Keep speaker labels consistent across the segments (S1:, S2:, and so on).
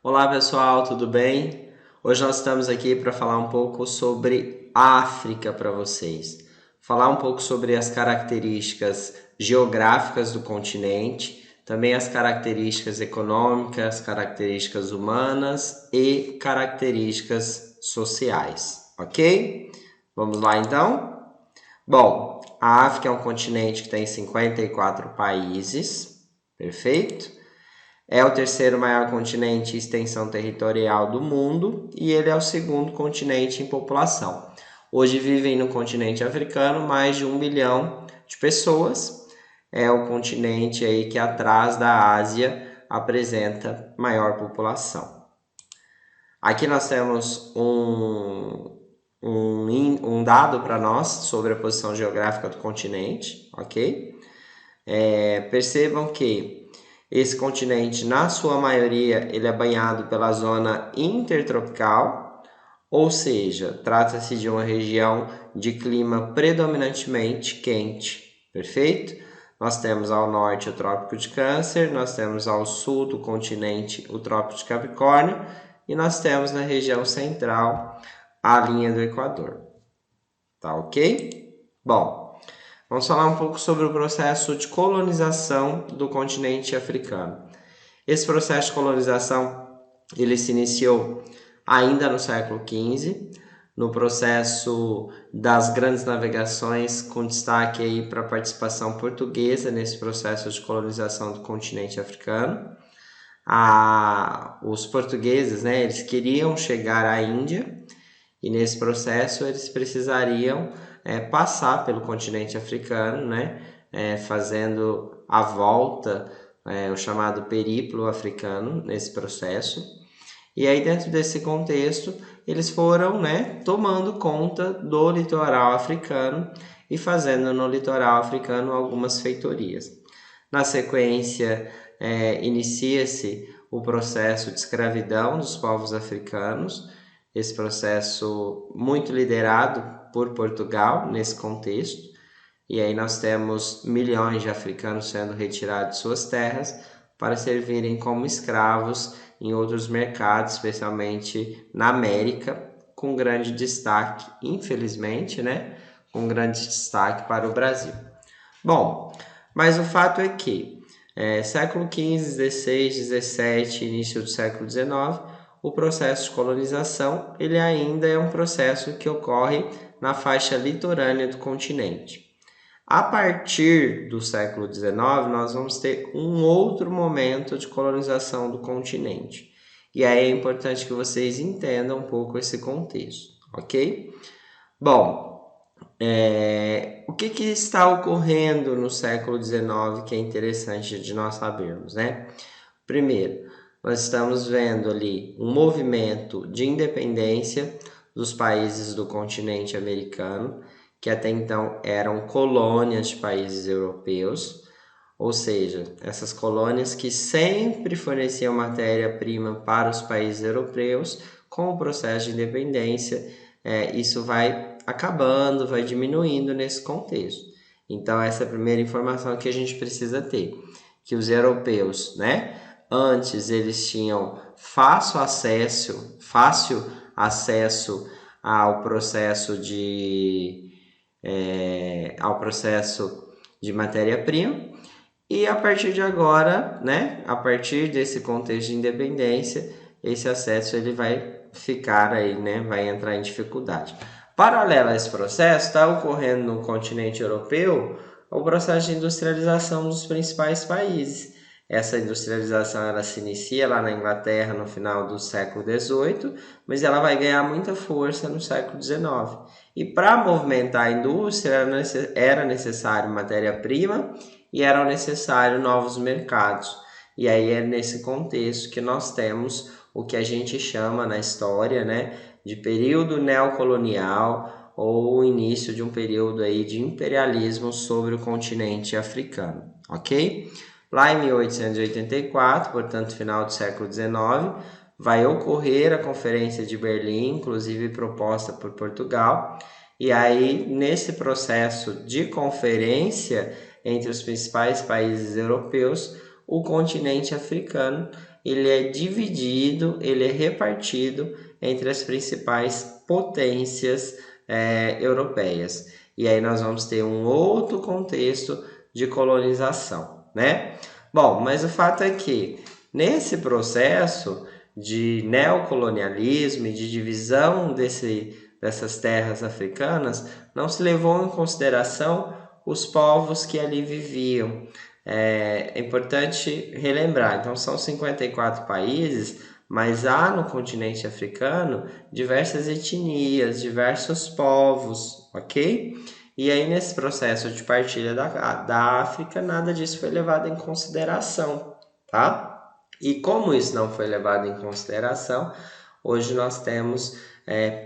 S1: Olá pessoal, tudo bem? Hoje nós estamos aqui para falar um pouco sobre África para vocês. Falar um pouco sobre as características geográficas do continente, também as características econômicas, características humanas e características sociais, ok? Vamos lá então? Bom, a África é um continente que tem 54 países, perfeito? É o terceiro maior continente em extensão territorial do mundo e ele é o segundo continente em população. Hoje vivem no continente africano mais de 1 bilhão de pessoas. É o continente aí que atrás da Ásia apresenta maior população. Aqui nós temos um dado para nós sobre a posição geográfica do continente, ok? Percebam que esse continente, na sua maioria, ele é banhado pela zona intertropical, ou seja, trata-se de uma região de clima predominantemente quente, perfeito? Nós temos ao norte o Trópico de Câncer, nós temos ao sul do continente o Trópico de Capricórnio e nós temos na região central a linha do Equador. Tá ok? Bom, vamos falar um pouco sobre o processo de colonização do continente africano. Esse processo de colonização ele se iniciou ainda no século XV, no processo das grandes navegações, com destaque aí para a participação portuguesa nesse processo de colonização do continente africano. Os portugueses, né, eles queriam chegar à Índia e nesse processo eles precisariam passar pelo continente africano, né, fazendo a volta, o chamado periplo africano nesse processo. E aí dentro desse contexto eles foram, né, tomando conta do litoral africano e fazendo no litoral africano algumas feitorias. Na sequência, inicia-se o processo de escravidão dos povos africanos, esse processo muito liderado por Portugal nesse contexto, e aí nós temos milhões de africanos sendo retirados de suas terras para servirem como escravos em outros mercados, especialmente na América, com grande destaque, infelizmente, né, com grande destaque para o Brasil. Bom, mas o fato é que século XV, XVI, XVII, início do século XIX, o processo de colonização ele ainda é um processo que ocorre na faixa litorânea do continente. A partir do século XIX, nós vamos ter um outro momento de colonização do continente. E aí é importante que vocês entendam um pouco esse contexto, ok? Bom, o que está ocorrendo no século XIX que é interessante de nós sabermos, né? Primeiro, nós estamos vendo ali um movimento de independência dos países do continente americano, que até então eram colônias de países europeus, ou seja, essas colônias que sempre forneciam matéria-prima para os países europeus, com o processo de independência, isso vai acabando, vai diminuindo nesse contexto. Então, essa é a primeira informação que a gente precisa ter, que os europeus, né? Antes eles tinham fácil acesso ao processo de matéria-prima e a partir de agora, né, a partir desse contexto de independência, esse acesso ele vai ficar aí, né, vai entrar em dificuldade. Paralelo a esse processo, está ocorrendo no continente europeu o processo de industrialização dos principais países. Essa industrialização ela se inicia lá na Inglaterra no final do século XVIII, mas ela vai ganhar muita força no século XIX. E para movimentar a indústria era necessário matéria-prima e eram necessários novos mercados. E aí é nesse contexto que nós temos o que a gente chama na história, né, de período neocolonial ou o início de um período aí de imperialismo sobre o continente africano, ok? Lá em 1884, portanto, final do século XIX, vai ocorrer a Conferência de Berlim, inclusive proposta por Portugal, e aí, nesse processo de conferência entre os principais países europeus, o continente africano ele é dividido, ele é repartido entre as principais potências europeias. E aí nós vamos ter um outro contexto de colonização, né? Bom, mas o fato é que nesse processo de neocolonialismo e de divisão dessas terras africanas, não se levou em consideração os povos que ali viviam. É importante relembrar, então são 54 países, mas há no continente africano diversas etnias, diversos povos, ok? E aí nesse processo de partilha da África, nada disso foi levado em consideração, tá? E como isso não foi levado em consideração, hoje nós temos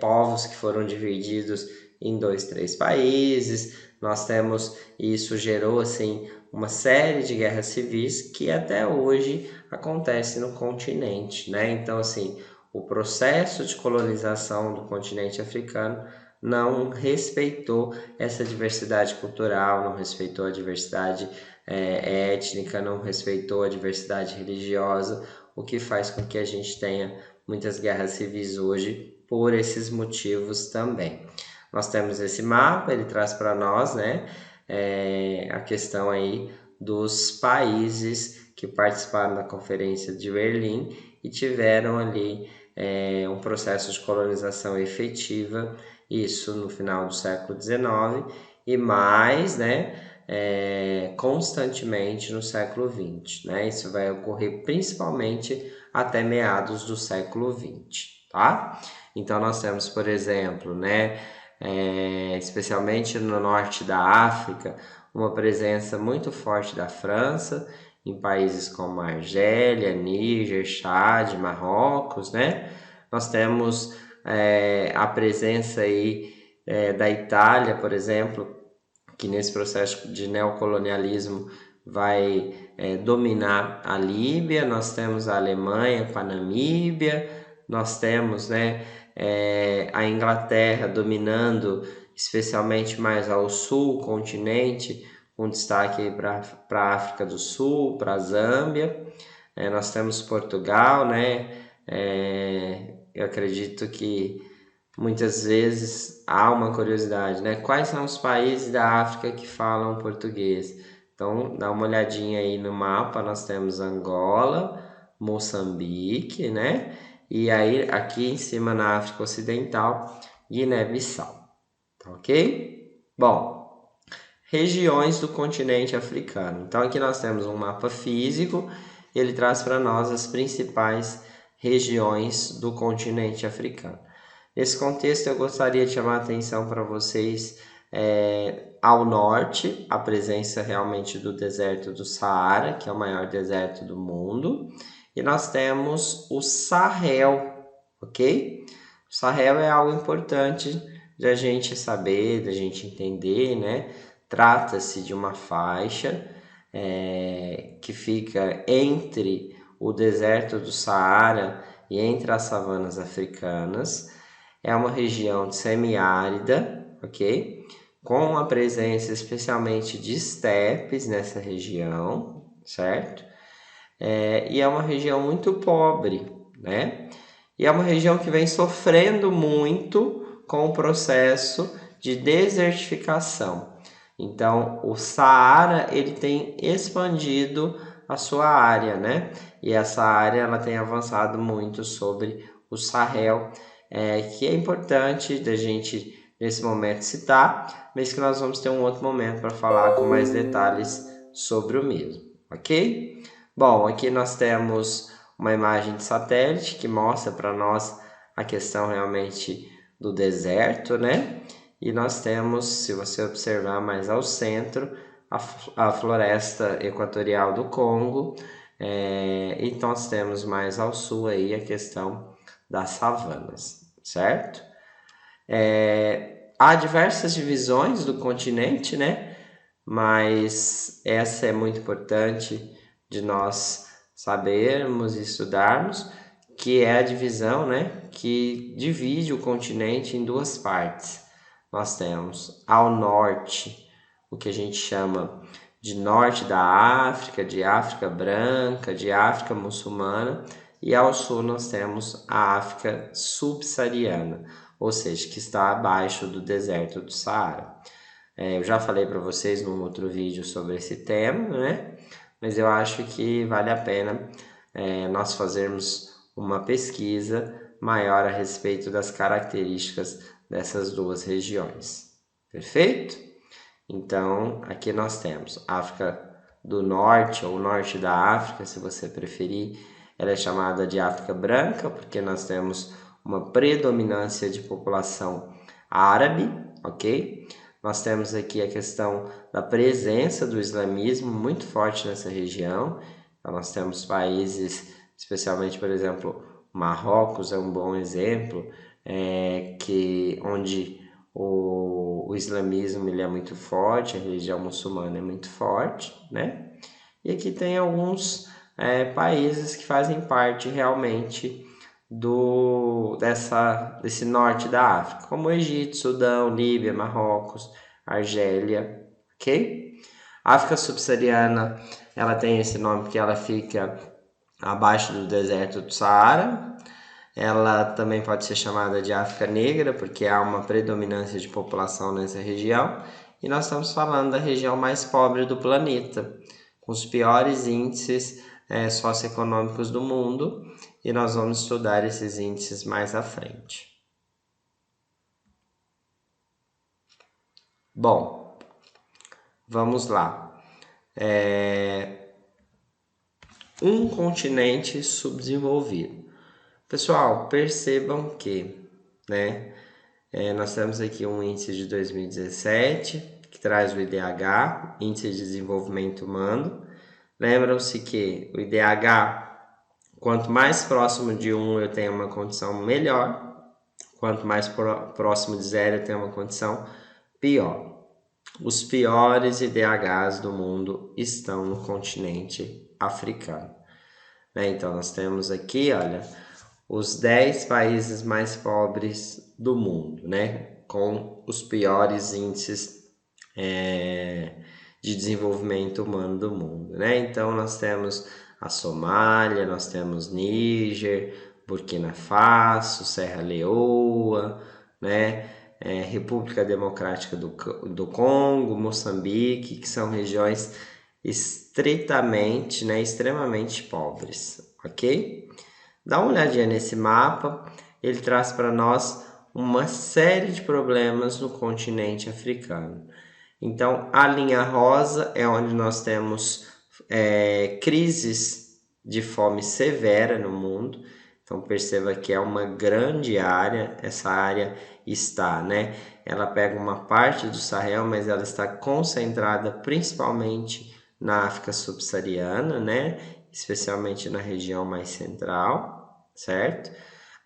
S1: povos que foram divididos em 2, 3 países, nós temos, isso gerou assim uma série de guerras civis que até hoje acontece no continente, né? Então assim, o processo de colonização do continente africano não respeitou essa diversidade cultural, não respeitou a diversidade étnica, não respeitou a diversidade religiosa, o que faz com que a gente tenha muitas guerras civis hoje por esses motivos também. Nós temos esse mapa, ele traz para nós, né, a questão aí dos países que participaram da Conferência de Berlim e tiveram ali um processo de colonização efetiva, isso no final do século XIX e mais, né, constantemente no século XX, né? Isso vai ocorrer principalmente até meados do século XX, tá? Então nós temos, por exemplo, né, especialmente no norte da África, uma presença muito forte da França em países como Argélia, Níger, Chad, Marrocos, né? Nós temos a presença aí da Itália, por exemplo, que nesse processo de neocolonialismo vai dominar a Líbia, nós temos a Alemanha com a Namíbia, nós temos, né, a Inglaterra dominando especialmente mais ao sul, o continente, com destaque para a África do Sul, para a Zâmbia. Nós temos Portugal, né? Eu acredito que muitas vezes há uma curiosidade, né? Quais são os países da África que falam português? Então, dá uma olhadinha aí no mapa, nós temos Angola, Moçambique, né? E aí, aqui em cima na África Ocidental, Guiné-Bissau, tá ok? Bom, regiões do continente africano. Então, aqui nós temos um mapa físico, ele traz para nós as principais regiões do continente africano. Nesse contexto, eu gostaria de chamar a atenção para vocês ao norte, a presença realmente do deserto do Saara, que é o maior deserto do mundo, e nós temos o Sahel, ok? O Sahel é algo importante da gente saber, da gente entender, né? Trata-se de uma faixa que fica entre o deserto do Saara e entre as savanas africanas. É uma região semiárida, ok? Com a presença especialmente de estepes nessa região, certo? E é uma região muito pobre, né? E é uma região que vem sofrendo muito com o processo de desertificação. Então, o Saara, ele tem expandido a sua área, né? E essa área, ela tem avançado muito sobre o Sahel, que é importante da gente, nesse momento, citar, mas que nós vamos ter um outro momento para falar com mais detalhes sobre o mesmo, ok? Bom, aqui nós temos uma imagem de satélite que mostra para nós a questão realmente do deserto, né? E nós temos, se você observar mais ao centro, a floresta equatorial do Congo, e nós temos mais ao sul aí a questão das savanas, certo? Há diversas divisões do continente, né? Mas essa é muito importante de nós sabermos e estudarmos, que é a divisão, né, que divide o continente em duas partes. Nós temos ao norte o que a gente chama de norte da África, de África branca, de África muçulmana, e ao sul nós temos a África subsaariana, ou seja, que está abaixo do deserto do Saara. Eu já falei para vocês num outro vídeo sobre esse tema, né? Mas eu acho que vale a pena nós fazermos uma pesquisa maior a respeito das características dessas duas regiões. Perfeito? Então, aqui nós temos África do Norte, ou Norte da África, se você preferir. Ela é chamada de África Branca, porque nós temos uma predominância de população árabe, ok? Nós temos aqui a questão da presença do islamismo muito forte nessa região. Então, nós temos países, especialmente, por exemplo, Marrocos é um bom exemplo, onde o islamismo ele é muito forte, a religião muçulmana é muito forte, né? E aqui tem alguns países que fazem parte realmente desse norte da África, como o Egito, Sudão, Líbia, Marrocos, Argélia, ok? A África subsaariana, ela tem esse nome porque ela fica abaixo do deserto do Saara. Ela também pode ser chamada de África Negra, porque há uma predominância de população nessa região. E nós estamos falando da região mais pobre do planeta, com os piores índices socioeconômicos do mundo. E nós vamos estudar esses índices mais à frente. Bom, vamos lá. Um continente subdesenvolvido. Pessoal, percebam que, nós temos aqui um índice de 2017, que traz o IDH, Índice de Desenvolvimento Humano. Lembram-se que o IDH, quanto mais próximo de 1 eu tenho uma condição melhor, quanto mais próximo de 0 eu tenho uma condição pior. Os piores IDHs do mundo estão no continente africano. Então, nós temos aqui, olha, os 10 países mais pobres do mundo, com os piores índices de desenvolvimento humano do mundo, Então, nós temos a Somália, nós temos Níger, Burkina Faso, Serra Leoa, República Democrática do Congo, Moçambique, que são regiões extremamente pobres, ok? Dá uma olhadinha nesse mapa, ele traz para nós uma série de problemas no continente africano. Então, a linha rosa é onde nós temos crises de fome severa no mundo. Então, perceba que é uma grande área, essa área está, ela pega uma parte do Sahel, mas ela está concentrada principalmente na África subsaariana, especialmente na região mais central, certo?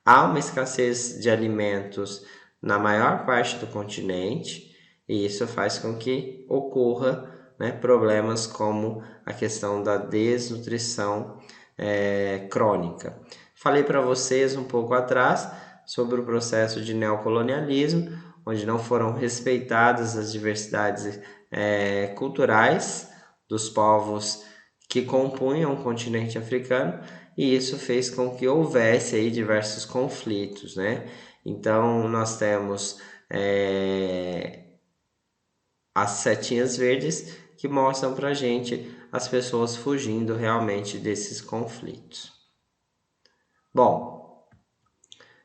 S1: Há uma escassez de alimentos na maior parte do continente e isso faz com que ocorra problemas como a questão da desnutrição crônica. Falei para vocês um pouco atrás sobre o processo de neocolonialismo, onde não foram respeitadas as diversidades culturais dos povos que compunham o continente africano, e isso fez com que houvesse aí diversos conflitos, Então, nós temos as setinhas verdes que mostram para a gente as pessoas fugindo realmente desses conflitos. Bom,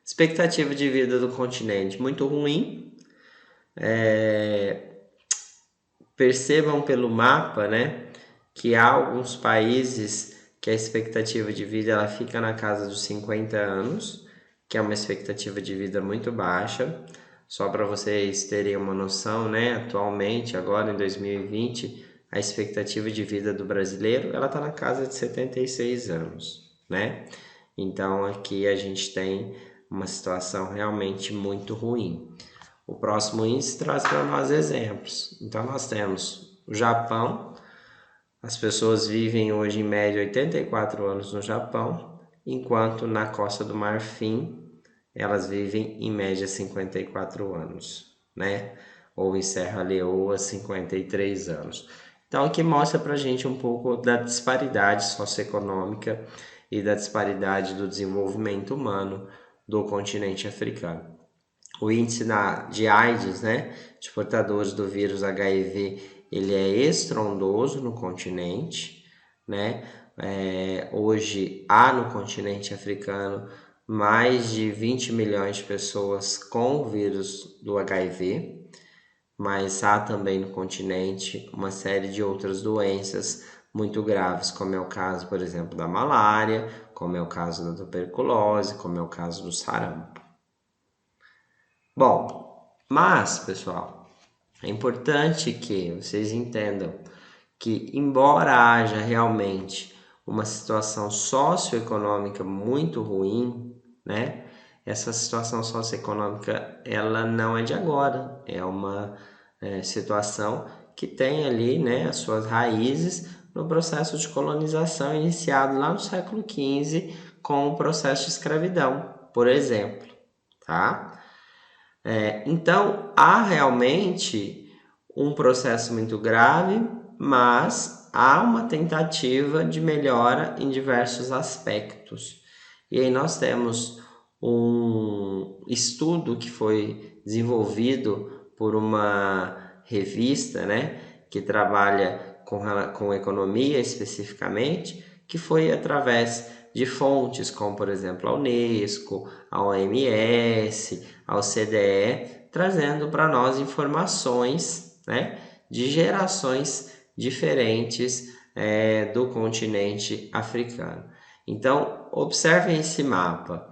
S1: expectativa de vida do continente muito ruim. Percebam pelo mapa, que há alguns países que a expectativa de vida ela fica na casa dos 50 anos, que é uma expectativa de vida muito baixa. Só para vocês terem uma noção, atualmente, agora em 2020, a expectativa de vida do brasileiro ela está na casa de 76 anos, Então, aqui a gente tem uma situação realmente muito ruim. O próximo índice traz para nós exemplos. Então, nós temos o Japão. As pessoas vivem hoje em média 84 anos no Japão, enquanto na Costa do Marfim elas vivem em média 54 anos, Ou em Serra Leoa 53 anos. Então aqui mostra para a gente um pouco da disparidade socioeconômica e da disparidade do desenvolvimento humano do continente africano. O índice de AIDS, né, de portadores do vírus HIV, ele é estrondoso no continente, né? Hoje há no continente africano mais de 20 milhões de pessoas com o vírus do HIV, mas há também no continente uma série de outras doenças muito graves, como é o caso, por exemplo, da malária, como é o caso da tuberculose, como é o caso do sarampo. Bom, mas, pessoal, é importante que vocês entendam que, embora haja realmente uma situação socioeconômica muito ruim, né? Essa situação socioeconômica, ela não é de agora, é uma situação que tem ali, né, as suas raízes no processo de colonização iniciado lá no século XV com o processo de escravidão, por exemplo, tá? Então, há realmente um processo muito grave, mas há uma tentativa de melhora em diversos aspectos. E aí nós temos um estudo que foi desenvolvido por uma revista, né, que trabalha com economia especificamente, que foi através de fontes como, por exemplo, a Unesco, a OMS, a OCDE, trazendo para nós informações, né, de gerações diferentes do continente africano. Então, observem esse mapa.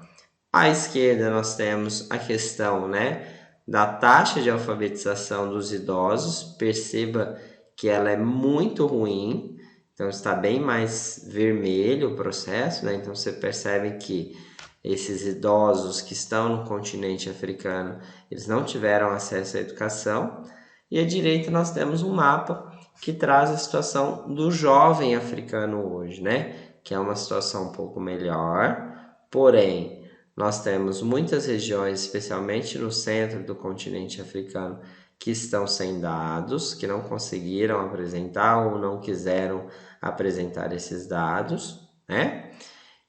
S1: À esquerda nós temos a questão, né, da taxa de alfabetização dos idosos. Perceba que ela é muito ruim, então está bem mais vermelho o processo, né? Então você percebe que esses idosos que estão no continente africano, eles não tiveram acesso à educação. E à direita nós temos um mapa que traz a situação do jovem africano hoje, né? Que é uma situação um pouco melhor, porém nós temos muitas regiões, especialmente no centro do continente africano, que estão sem dados, que não conseguiram apresentar ou não quiseram apresentar esses dados, né?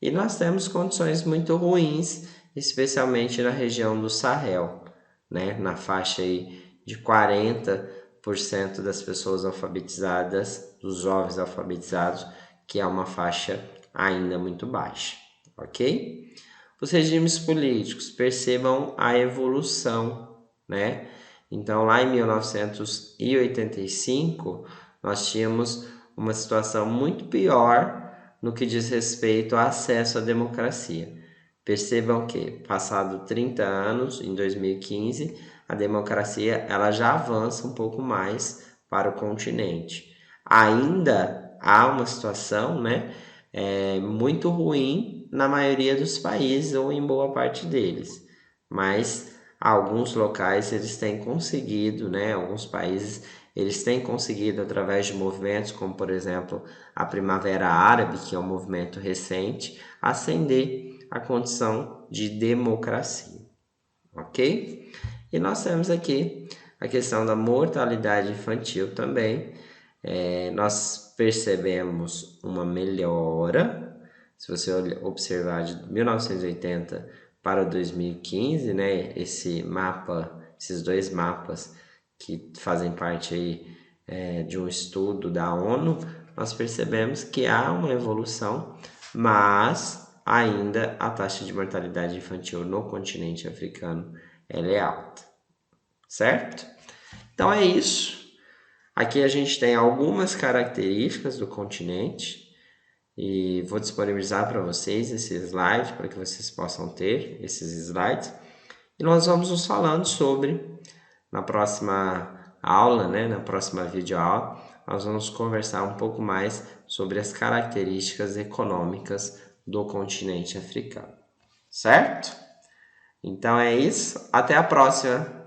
S1: E nós temos condições muito ruins, especialmente na região do Sahel, né? Na faixa aí de 40% das pessoas alfabetizadas, dos jovens alfabetizados, que é uma faixa ainda muito baixa, ok? Os regimes políticos, percebam a evolução, né? Então, lá em 1985, nós tínhamos uma situação muito pior no que diz respeito ao acesso à democracia. Percebam que, passado 30 anos, em 2015, a democracia ela já avança um pouco mais para o continente. Ainda há uma situação, né, muito ruim na maioria dos países ou em boa parte deles, mas alguns locais eles têm conseguido, né, alguns países eles têm conseguido através de movimentos como, por exemplo, a Primavera Árabe, que é um movimento recente, ascender a condição de democracia, ok? E nós temos aqui a questão da mortalidade infantil também. Nós percebemos uma melhora, se você observar de 1980 para 2015, né, esses dois mapas que fazem parte aí, de um estudo da ONU, nós percebemos que há uma evolução, mas ainda a taxa de mortalidade infantil no continente africano ela é alta, certo? Então é isso. Aqui a gente tem algumas características do continente e vou disponibilizar para vocês esse slide para que vocês possam ter esses slides. E nós vamos nos falando sobre, na próxima aula, né, na próxima videoaula, nós vamos conversar um pouco mais sobre as características econômicas do continente africano, certo? Então é isso, até a próxima!